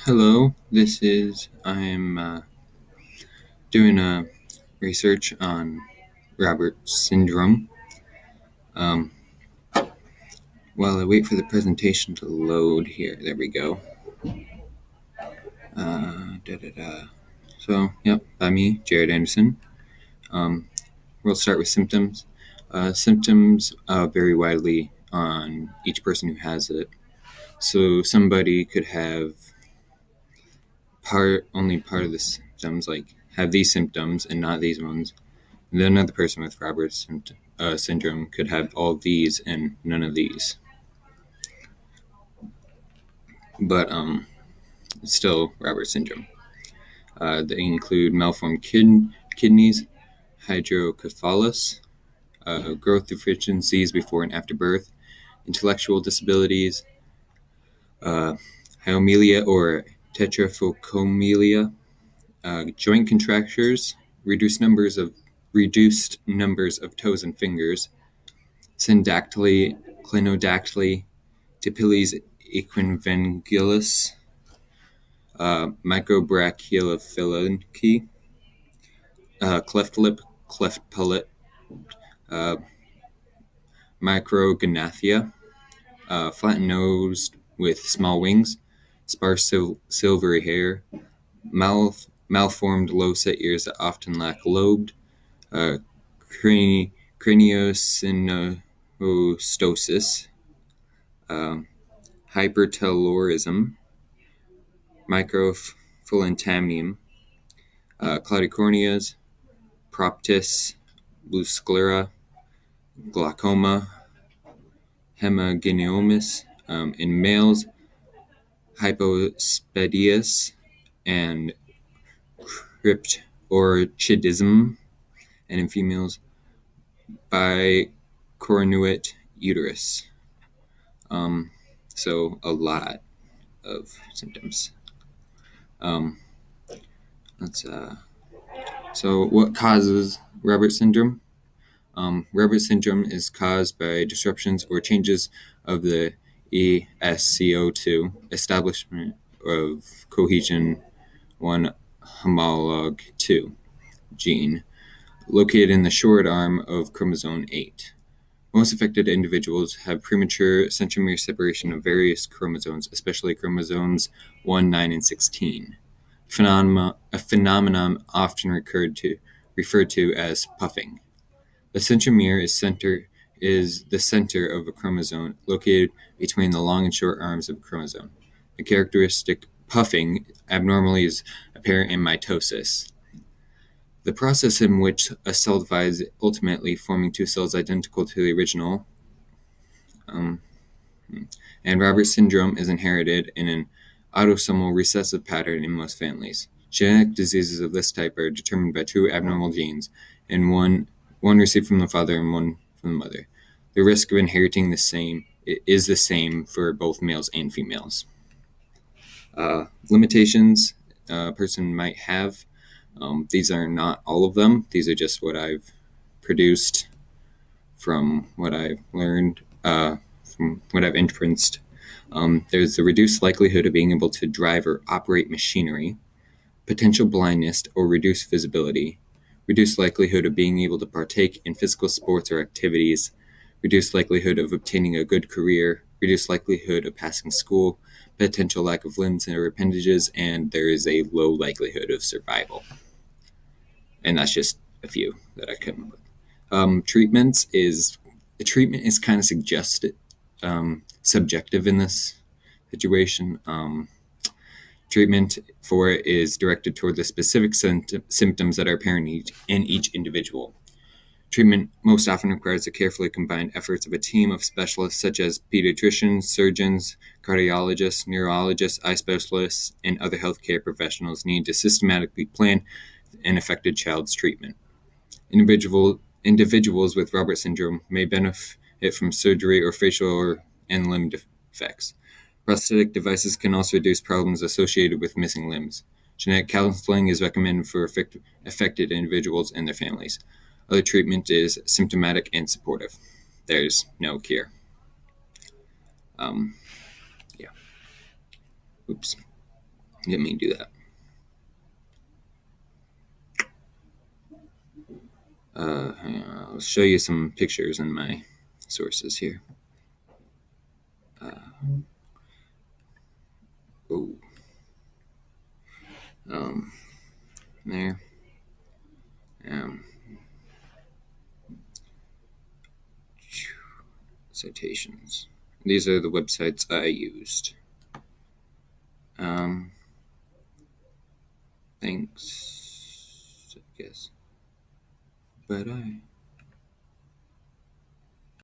Hello, I'm doing a research on Robert syndrome. Um, while I wait for the presentation to load here, there we go. Da, da, da. So, yep, by me, Jared Anderson. Um, we'll start with symptoms. Symptoms vary widely on each person who has it. So, somebody could have only part of the symptoms, like have these symptoms and not these ones. And then another person with Robert's syndrome could have all of these and none of these. But it's still Robert's syndrome. They include malformed kidneys, hydrocephalus, growth deficiencies before and after birth, intellectual disabilities, hyomelia or tetraphocomelia, joint contractures, reduced numbers of toes and fingers, syndactyly, clinodactyly, Tipilles equivengulus, microbrachiolephalange, cleft lip, cleft palate, uh, micrognathia, flattened nose with small wings, sparse silvery hair, malformed low set ears that often lack lobed, uh, craniosynostosis, hypertelorism, microphalantamnium, claudicorneas, proptis, blue sclera, glaucoma, hemangiomas in males, hypospadias, and cryptorchidism, and in females, bicornuate uterus. So a lot of symptoms. Let's So what causes Robert syndrome? Robert syndrome is caused by disruptions or changes of the ESCO2 establishment of cohesion 1 homolog 2 gene located in the short arm of chromosome 8. Most affected individuals have premature centromere separation of various chromosomes, especially chromosomes 1, 9, and 16. A phenomenon often referred to as puffing. The centromere is the center of a chromosome located between the long and short arms of a chromosome. The characteristic puffing abnormally is apparent in mitosis, the process in which a cell divides, ultimately forming two cells identical to the original. And Robert syndrome is inherited in an autosomal recessive pattern in most families. Genetic diseases of this type are determined by two abnormal genes, and one received from the father and one from the mother. The risk of inheriting is the same for both males and females. Limitations a person might have. These are not all of them. These are just what I've produced from what I've learned, from what I've inferenced. There's a reduced likelihood of being able to drive or operate machinery, potential blindness or reduced visibility, reduced likelihood of being able to partake in physical sports or activities, reduced likelihood of obtaining a good career, reduced likelihood of passing school, potential lack of limbs or appendages, and there is a low likelihood of survival. And that's just a few that I came up with. Treatment is kind of subjective in this situation. Treatment for it is directed toward the specific symptoms that are apparent in each individual. Treatment most often requires the carefully combined efforts of a team of specialists such as pediatricians, surgeons, cardiologists, neurologists, eye specialists, and other healthcare professionals need to systematically plan an affected child's treatment. Individuals with Robert syndrome may benefit from surgery or facial and limb defects. Prosthetic devices can also reduce problems associated with missing limbs. Genetic counseling is recommended for affected individuals and their families. Other treatment is symptomatic and supportive. There's no cure. Yeah. Oops. Let me do that. Hang on, I'll show you some pictures in my sources here. Oh, um, there. Um, Citations. These are the websites I used. Thanks, I guess. But I.